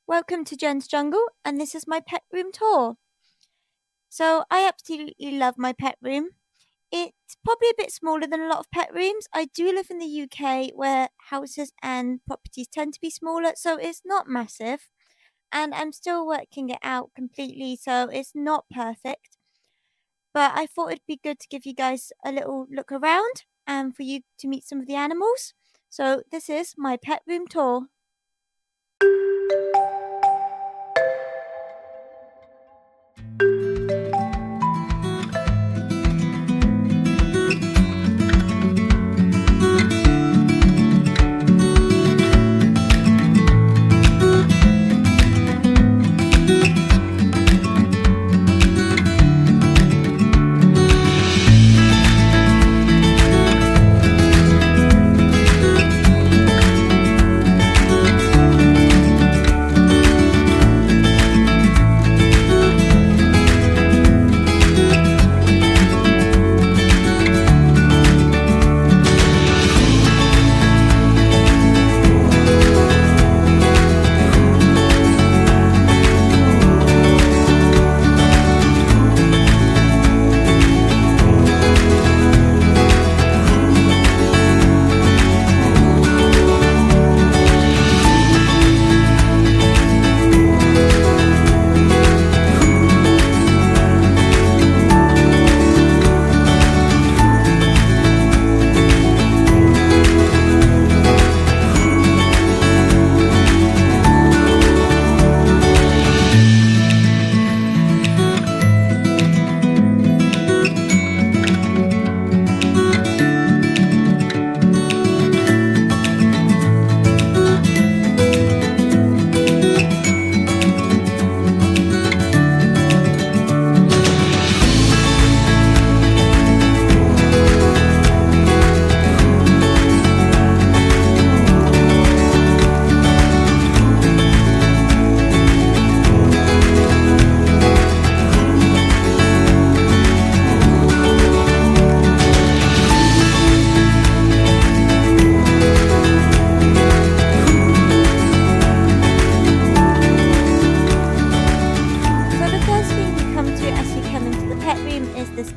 Welcome to Jen's Jungle, and this is my pet room tour. So, I absolutely love my pet room. It's probably a bit smaller than a lot of pet rooms. I do live in the UK where houses and properties tend to be smaller, so it's not massive. And I'm still working it out completely, so it's not perfect. But I thought it'd be good to give you guys a little look around and for you to meet some of the animals. So, this is my pet room tour.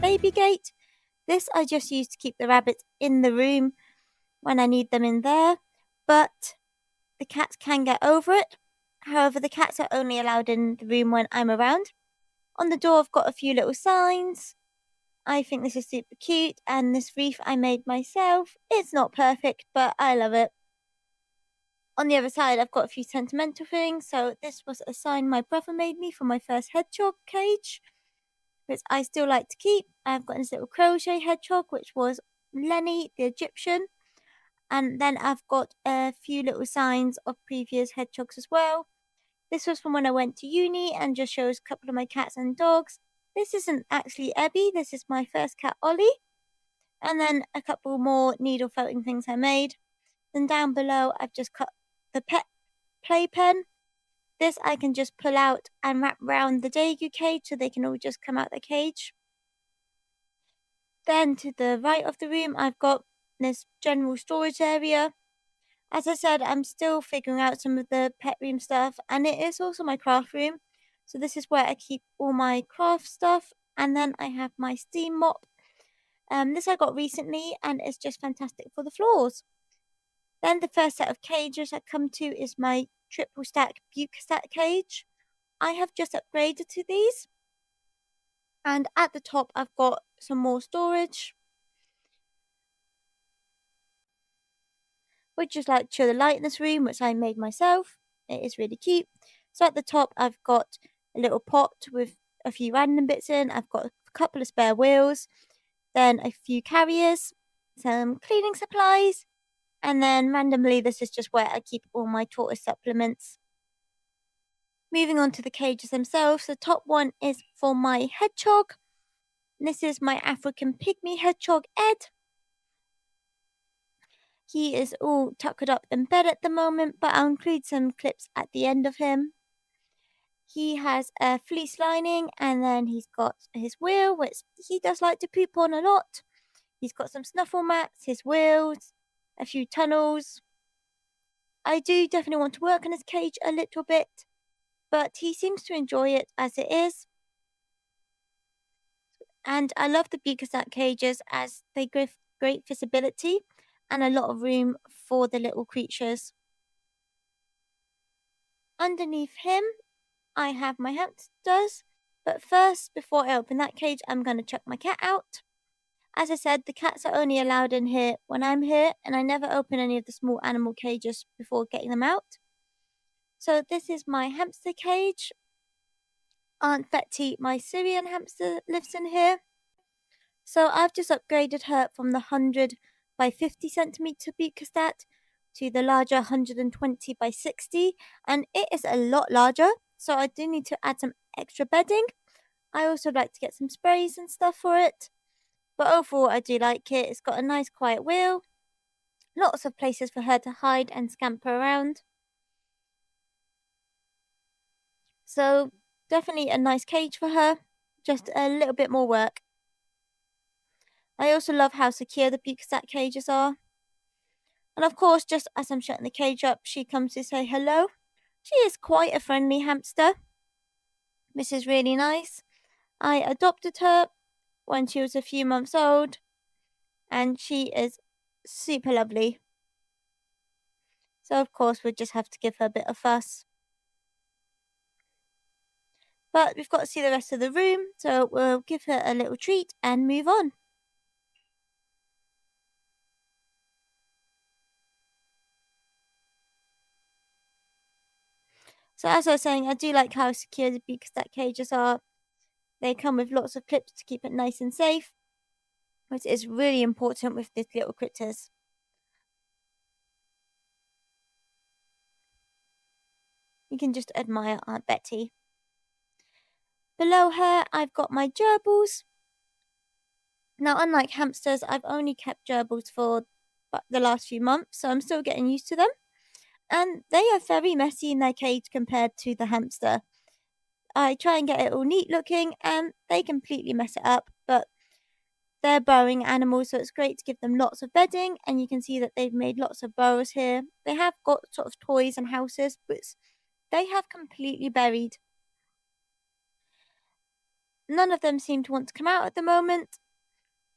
Baby gate. This I just use to keep the rabbits in the room when I need them in there, but the cats can get over it. However, the cats are only allowed in the room when I'm around. On the door, I've got a few little signs. I think this is super cute, and this wreath I made myself. It's not perfect, but I love it. On the other side, I've got a few sentimental things. So this was a sign my brother made me for my first hedgehog cage, which I still like to keep. I've got this little crochet hedgehog, which was Lenny the Egyptian. And then I've got a few little signs of previous hedgehogs as well. This was from when I went to uni and just shows a couple of my cats and dogs. This isn't actually Ebby, this is my first cat Ollie. And then a couple more needle felting things I made. Then down below I've just cut the pet playpen. This I can just pull out and wrap around the Degu cage so they can all just come out the cage. Then to the right of the room, I've got this general storage area. As I said, I'm still figuring out some of the pet room stuff, and it is also my craft room. So this is where I keep all my craft stuff, and then I have my steam mop. This I got recently, and it's just fantastic for the floors. Then the first set of cages I come to is my triple stack Bucastat cage. I have just upgraded to these. And at the top, I've got some more storage. Would just like to show the light in this room, which I made myself. It is really cute. So at the top, I've got a little pot with a few random bits in. I've got a couple of spare wheels, then a few carriers, some cleaning supplies, and then randomly, this is just where I keep all my tortoise supplements. Moving on to the cages themselves, the top one is for my hedgehog. This is my African pygmy hedgehog, Ed. He is all tuckered up in bed at the moment, but I'll include some clips at the end of him. He has a fleece lining, and then he's got his wheel, which he does like to poop on a lot. He's got some snuffle mats, his wheels, a few tunnels. I do definitely want to work on his cage a little bit, but he seems to enjoy it as it is. And I love the Bucasat cages as they give great visibility and a lot of room for the little creatures. Underneath him, I have my hamsters, but first, before I open that cage, I'm going to chuck my cat out. As I said, the cats are only allowed in here when I'm here, and I never open any of the small animal cages before getting them out. So this is my hamster cage. Aunt Betty, my Syrian hamster, lives in here. So I've just upgraded her from the 100 by 50 centimeter Bucastat to the larger 120 by 60, and it is a lot larger, so I do need to add some extra bedding. I also like to get some sprays and stuff for it, but overall I do like it. It's got a nice quiet wheel, lots of places for her to hide and scamper around. So definitely a nice cage for her, just a little bit more work. I also love how secure the Bucasat cages are. And of course, just as I'm shutting the cage up, she comes to say hello. She is quite a friendly hamster. This is really nice. I adopted her when she was a few months old, and she is super lovely. So of course, we'll just have to give her a bit of fuss. But we've got to see the rest of the room, so we'll give her a little treat and move on. So as I was saying, I do like how secure the Bucasat cages are. They come with lots of clips to keep it nice and safe, which is really important with these little critters. You can just admire Aunt Betty. Below her, I've got my gerbils. Now, unlike hamsters, I've only kept gerbils for the last few months, so I'm still getting used to them. And they are very messy in their cage compared to the hamster. I try and get it all neat looking, and they completely mess it up, but they're burrowing animals, so it's great to give them lots of bedding, and you can see that they've made lots of burrows here. They have got sort of toys and houses, but they have completely buried. None of them seem to want to come out at the moment,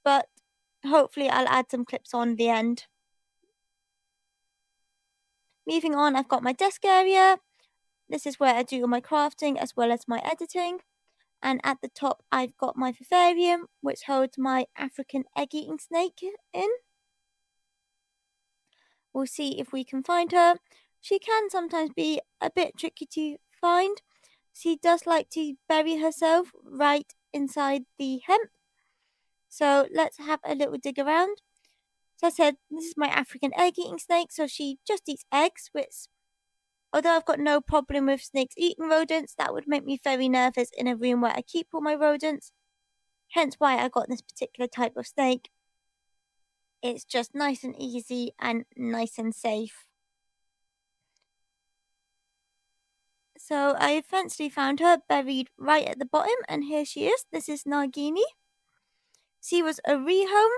but hopefully I'll add some clips on the end. Moving on, I've got my desk area. This is where I do all my crafting as well as my editing. And at the top, I've got my vivarium, which holds my African egg-eating snake in. We'll see if we can find her. She can sometimes be a bit tricky to find. She does like to bury herself right inside the hemp. So let's have a little dig around. So I said, this is my African egg-eating snake, so she just eats eggs, which, although I've got no problem with snakes eating rodents, that would make me very nervous in a room where I keep all my rodents. Hence why I got this particular type of snake. It's just nice and easy and nice and safe. So I eventually found her buried right at the bottom, and here she is. This is Nagini. She was a rehome.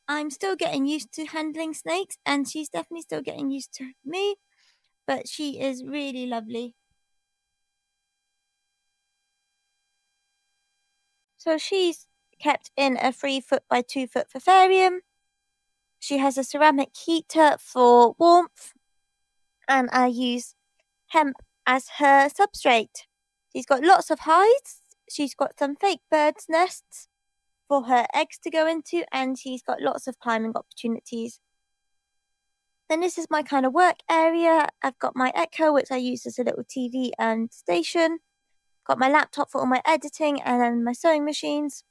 I'm still getting used to handling snakes, and she's definitely still getting used to me, but she is really lovely. So she's kept in a 3-foot by 2-foot vivarium. She has a ceramic heater for warmth, and I use hemp as her substrate. She's got lots of hides. She's got some fake birds' nests for her eggs to go into, and she's got lots of climbing opportunities. Then this is my kind of work area. I've got my Echo, which I use as a little TV and station. Got my laptop for all my editing and then my sewing machines.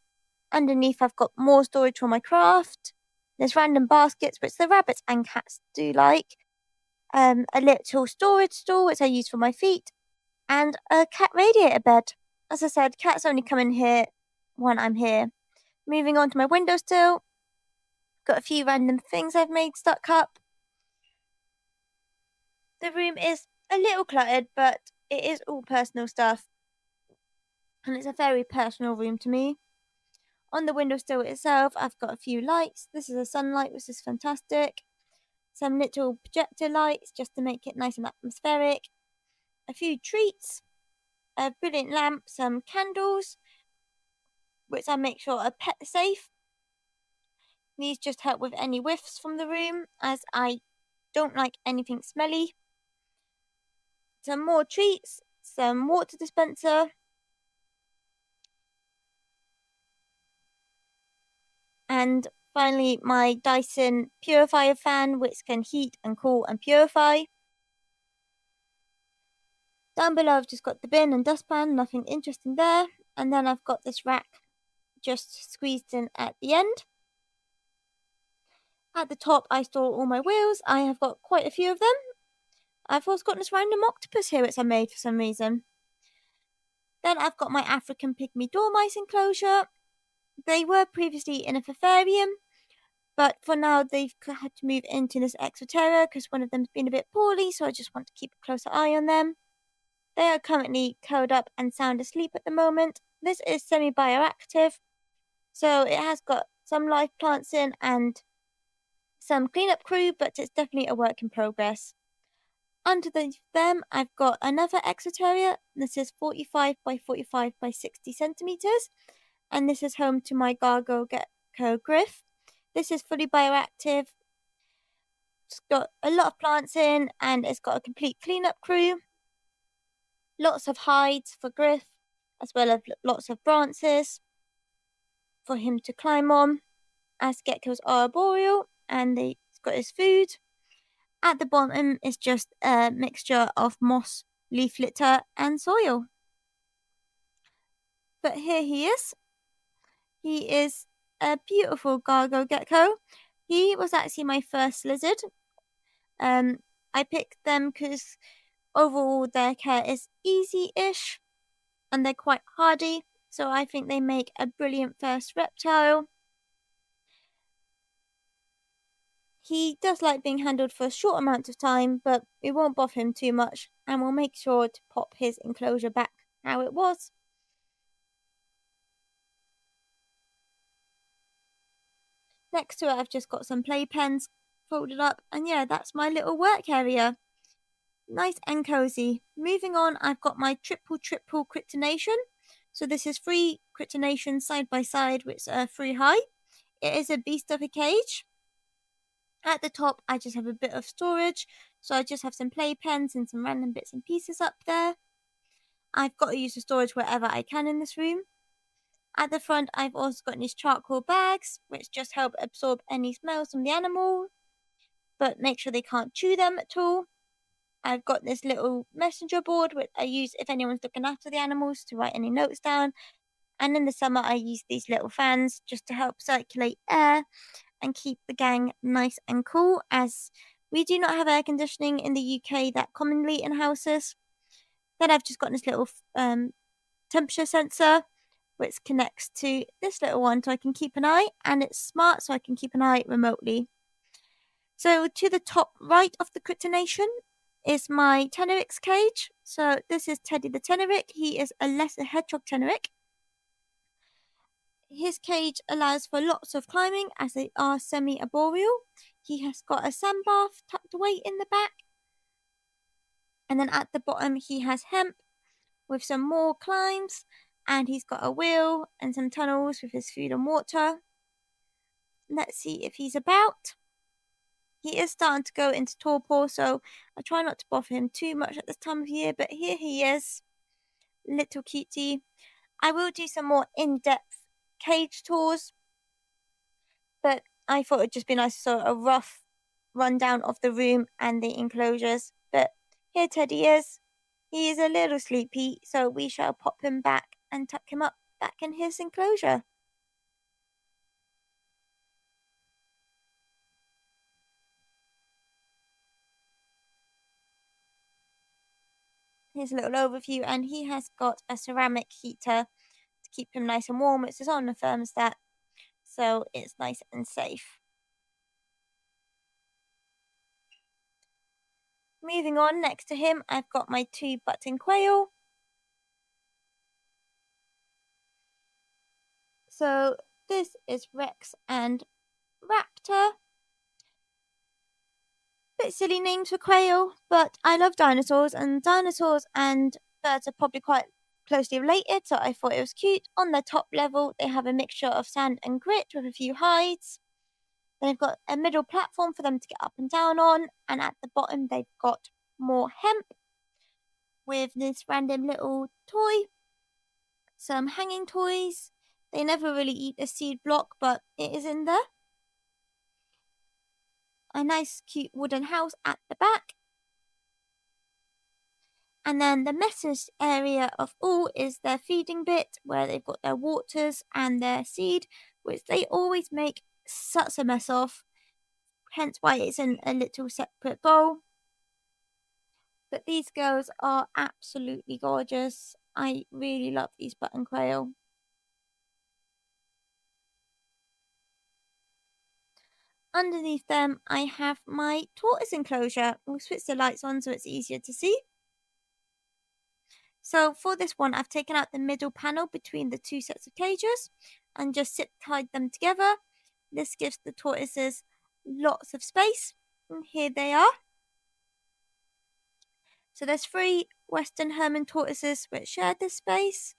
Underneath, I've got more storage for my craft. There's random baskets, which the rabbits and cats do like. A little storage stool, which I use for my feet. And a cat radiator bed. As I said, cats only come in here when I'm here. Moving on to my windowsill. Got a few random things I've made stuck up. The room is a little cluttered, but it is all personal stuff. And it's a very personal room to me. On the windowsill itself, I've got a few lights. This is a sunlight, which is fantastic. some little projector lights just to make it nice and atmospheric, a few treats, a brilliant lamp, some candles, which I make sure are pet safe. These just help with any whiffs from the room, as I don't like anything smelly. Some more treats, some water dispenser, and finally my Dyson purifier fan, which can heat and cool and purify. Down below I've just got the bin and dustpan, nothing interesting there. And then I've got this rack just squeezed in at the end. At the top I store all my wheels. I have got quite a few of them. I've also got this random octopus here which I made for some reason. Then I've got my African Pygmy Dormice enclosure. They were previously in a terrarium, but for now they've had to move into this exoterra because one of them's been a bit poorly, so I just want to keep a closer eye on them. They are currently curled up and sound asleep at the moment. This is semi-bioactive, so it has got some live plants in and some cleanup crew, but it's definitely a work in progress. Underneath them, I've got another exoterra. This is 45 by 45 by 60 centimeters, and this is home to my Gecko griff. This is fully bioactive. It's got a lot of plants in, and it's got a complete cleanup crew. Lots of hides for Griff, as well as lots of branches for him to climb on, as geckos are arboreal, and he's got his food. At the bottom is just a mixture of moss, leaf litter, and soil. But here he is. He is a beautiful gecko. He was actually my first lizard. I picked them because overall their care is easy-ish and they're quite hardy, so I think they make a brilliant first reptile. He does like being handled for a short amount of time, but it won't bother him too much, and we'll make sure to pop his enclosure back how it was. Next to it I've just got some playpens folded up, and yeah, that's my little work area. Nice and cozy. Moving on, I've got my triple cryptonation. So this is 3 cryptonations side by side, which are 3 high. It is a beast of a cage. At the top, I just have a bit of storage. So I just have some playpens and some random bits and pieces up there. I've got to use the storage wherever I can in this room. At the front, I've also got these charcoal bags, which just help absorb any smells from the animal, but make sure they can't chew them at all. I've got this little messenger board which I use if anyone's looking after the animals to write any notes down. And in the summer I use these little fans just to help circulate air and keep the gang nice and cool, as we do not have air conditioning in the UK that commonly in houses. Then I've just got this little temperature sensor which connects to this little one so I can keep an eye, and it's smart so I can keep an eye remotely. So to the top right of the cryptonation is my Tenerick's cage. So this is Teddy the Tenerick. He is a lesser hedgehog Tenerick. His cage allows for lots of climbing as they are semi-arboreal. He has got a sand bath tucked away in the back. And then at the bottom he has hemp with some more climbs, and he's got a wheel and some tunnels with his food and water. Let's see if he's about. He is starting to go into torpor, so I try not to bother him too much at this time of year, but here he is, little cutie. I will do some more in-depth cage tours, but I thought it'd just be nice to sort of a rough rundown of the room and the enclosures. But here Teddy is. He is a little sleepy, so we shall pop him back and tuck him up back in his enclosure. Here's a little overview, and he has got a ceramic heater to keep him nice and warm. It's on the thermostat, so it's nice and safe. Moving on, next to him, I've got my 2 button quail. So this is Rex and Raptor. Bit silly names for Quail, but I love dinosaurs and birds are probably quite closely related, so I thought it was cute. On the top level, they have a mixture of sand and grit with a few hides. They've got a middle platform for them to get up and down on, and at the bottom, they've got more hemp with this random little toy, some hanging toys. They never really eat a seed block, but it is in there. A nice, cute wooden house at the back. And then the messiest area of all is their feeding bit, where they've got their waters and their seed, which they always make such a mess of. Hence why it's in a little separate bowl. But these girls are absolutely gorgeous. I really love these button quail. Underneath them, I have my tortoise enclosure. We'll switch the lights on so it's easier to see. So for this one, I've taken out the middle panel between the two sets of cages and just tied them together. This gives the tortoises lots of space. And here they are. So there's 3 Western Herman tortoises which share this space.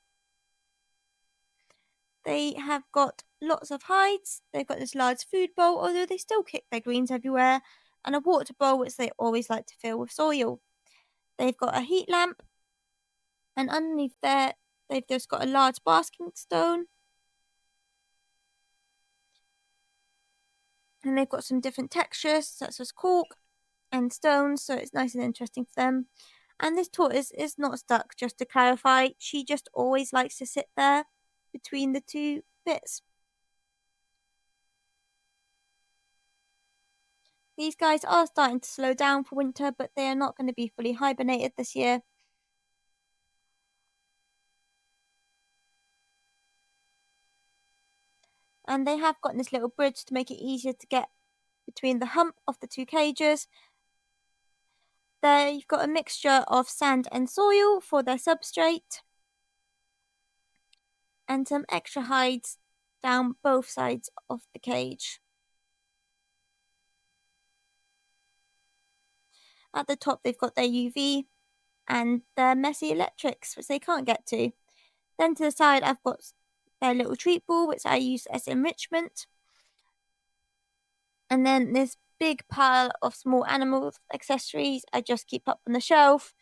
They have got lots of hides. They've got this large food bowl, although they still kick their greens everywhere, and a water bowl which they always like to fill with soil. They've got a heat lamp, and underneath there, they've just got a large basking stone. And they've got some different textures, such as cork and stones, so it's nice and interesting for them. And this tortoise is not stuck, just to clarify. She just always likes to sit there between the two bits. These guys are starting to slow down for winter, but they are not going to be fully hibernated this year. And they have got this little bridge to make it easier to get between the hump of the two cages. There you've got a mixture of sand and soil for their substrate, and some extra hides down both sides of the cage. At the top they've got their UV and their messy electrics, which they can't get to. Then to the side I've got their little treat ball, which I use as enrichment. And then this big pile of small animal accessories I just keep up on the shelf.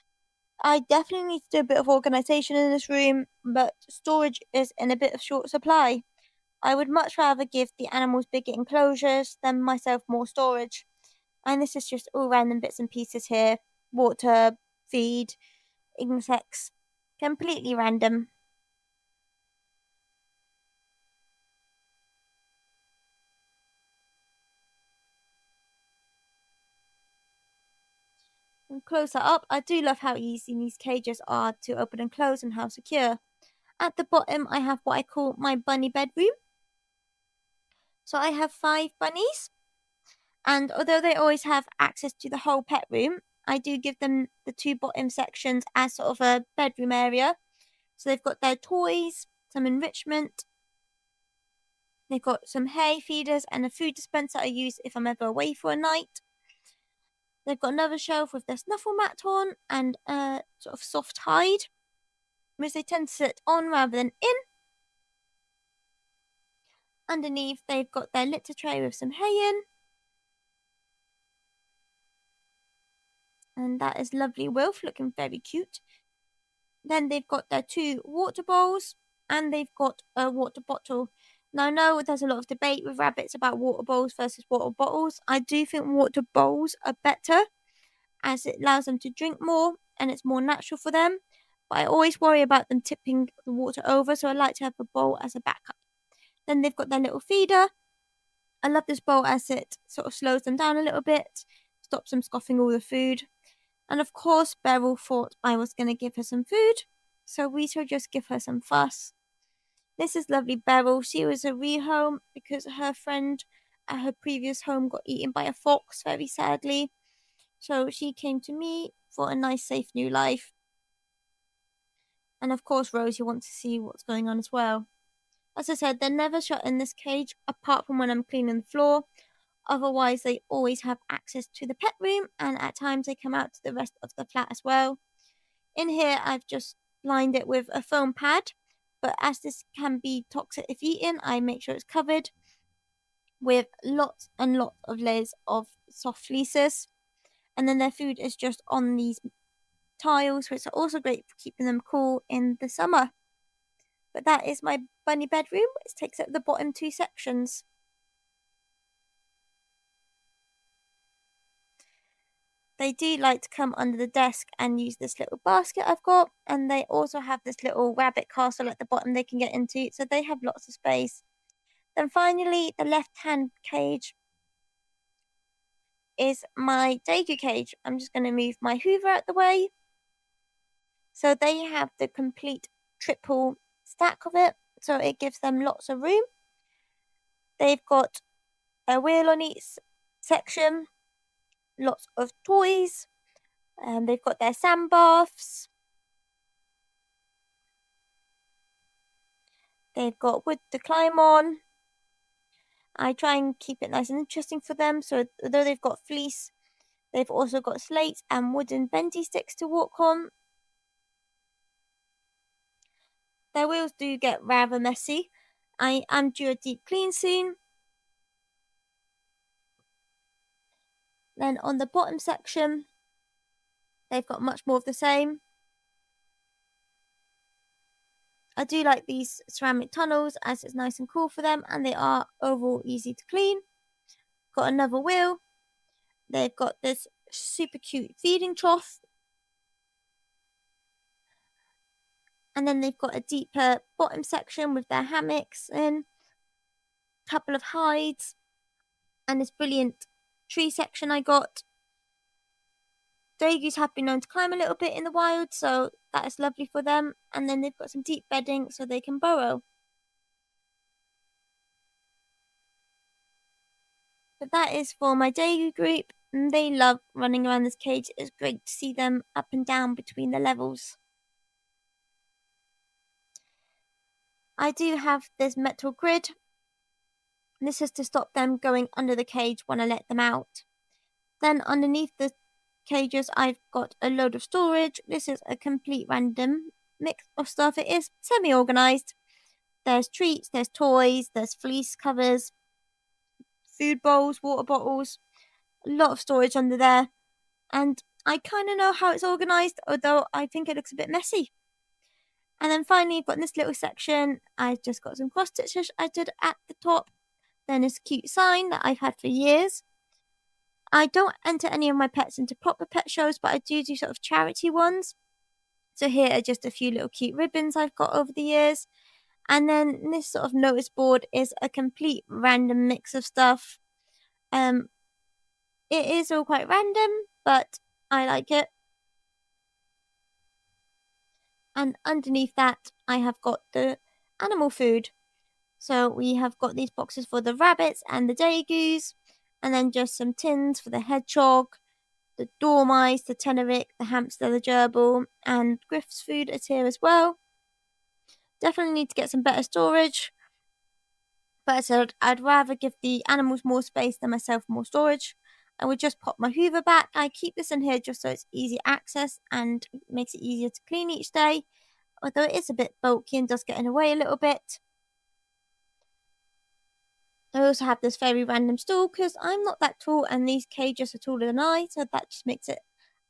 I definitely need to do a bit of organisation in this room, but storage is in a bit of short supply. I would much rather give the animals bigger enclosures than myself more storage. And this is just all random bits and pieces here. Water, feed, insects. Completely random. And close that up. I do love how easy these cages are to open and close and how secure. At the bottom, I have what I call my bunny bedroom. So I have 5 bunnies. And although they always have access to the whole pet room, I do give them the 2 bottom sections as sort of a bedroom area. So they've got their toys, some enrichment. They've got some hay feeders and a food dispenser I use if I'm ever away for a night. They've got another shelf with their snuffle mat on and a sort of soft hide, which they tend to sit on rather than in. Underneath, they've got their litter tray with some hay in. And that is lovely Wilf, looking very cute. Then they've got their 2 water bowls and they've got a water bottle. Now, I know there's a lot of debate with rabbits about water bowls versus water bottles. I do think water bowls are better as it allows them to drink more and it's more natural for them. But I always worry about them tipping the water over, so I like to have a bowl as a backup. Then they've got their little feeder. I love this bowl as it sort of slows them down a little bit, stops them scoffing all the food. And of course, Beryl thought I was going to give her some food, so we shall just give her some fuss. This is lovely Beryl. She was a rehome because her friend at her previous home got eaten by a fox, very sadly. So she came to me for a nice, safe new life. And of course, Rosie wants to see what's going on as well. As I said, they're never shut in this cage apart from when I'm cleaning the floor Otherwise, they always have access to the pet room, and at times they come out to the rest of the flat as well. In here, I've just lined it with a foam pad, but as this can be toxic if eaten, I make sure it's covered with lots and lots of layers of soft fleeces. And then their food is just on these tiles, which are also great for keeping them cool in the summer. But that is my bunny bedroom, which takes up the bottom 2 sections. They do like to come under the desk and use this little basket I've got, and they also have this little rabbit castle at the bottom they can get into, so they have lots of space. Then finally, the left-hand cage is my Degu cage. I'm just going to move my Hoover out the way. So they have the complete triple stack of it, so it gives them lots of room. They've got a wheel on each section, lots of toys, and they've got their sand baths. They've got wood to climb on. I try and keep it nice and interesting for them, so although they've got fleece, they've also got slates and wooden bendy sticks to walk on. Their wheels do get rather messy. I am due a deep clean soon. Then on the bottom section, they've got much more of the same. I do like these ceramic tunnels as it's nice and cool for them, and they are overall easy to clean. Got another wheel. They've got this super cute feeding trough. And then they've got a deeper bottom section with their hammocks in, a couple of hides, and this brilliant tree section I got. Degus have been known to climb a little bit in the wild, so that is lovely for them. And then they've got some deep bedding so they can burrow. But that is for my Degu group, and they love running around this cage. It's great to see them up and down between the levels. I do have this metal grid. This is to stop them going under the cage when I let them out. Then underneath the cages, I've got a load of storage. This is a complete random mix of stuff. It is semi-organised. There's treats, there's toys, there's fleece covers, food bowls, water bottles, a lot of storage under there. And I kind of know how it's organised, although I think it looks a bit messy. And then finally, I've got this little section. I've just got some cross stitches I did at the top. Then this cute sign that I've had for years. I don't enter any of my pets into proper pet shows, but I do sort of charity ones. So here are just a few little cute ribbons I've got over the years. And then this sort of notice board is a complete random mix of stuff. It is all quite random, but I like it. And underneath that, I have got the animal food. So we have got these boxes for the rabbits and the Degus, and then just some tins for the Hedgehog, the Dormice, the Tenerick, the Hamster, the Gerbil, and Griff's food is here as well. Definitely need to get some better storage, but I said I'd rather give the animals more space than myself more storage. I would just pop my Hoover back. I keep this in here just so it's easy access and makes it easier to clean each day, although it is a bit bulky and does get in the way a little bit. I also have this very random stool because I'm not that tall and these cages are taller than I, so that just makes it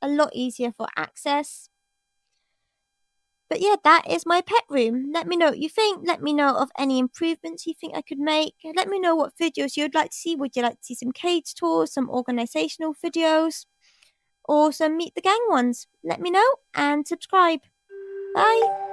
a lot easier for access. But yeah, that is my pet room. Let me know what you think. Let me know of any improvements you think I could make. Let me know what videos you'd like to see. Would you like to see some cage tours, some organisational videos, or some meet the gang ones? Let me know and subscribe. Bye.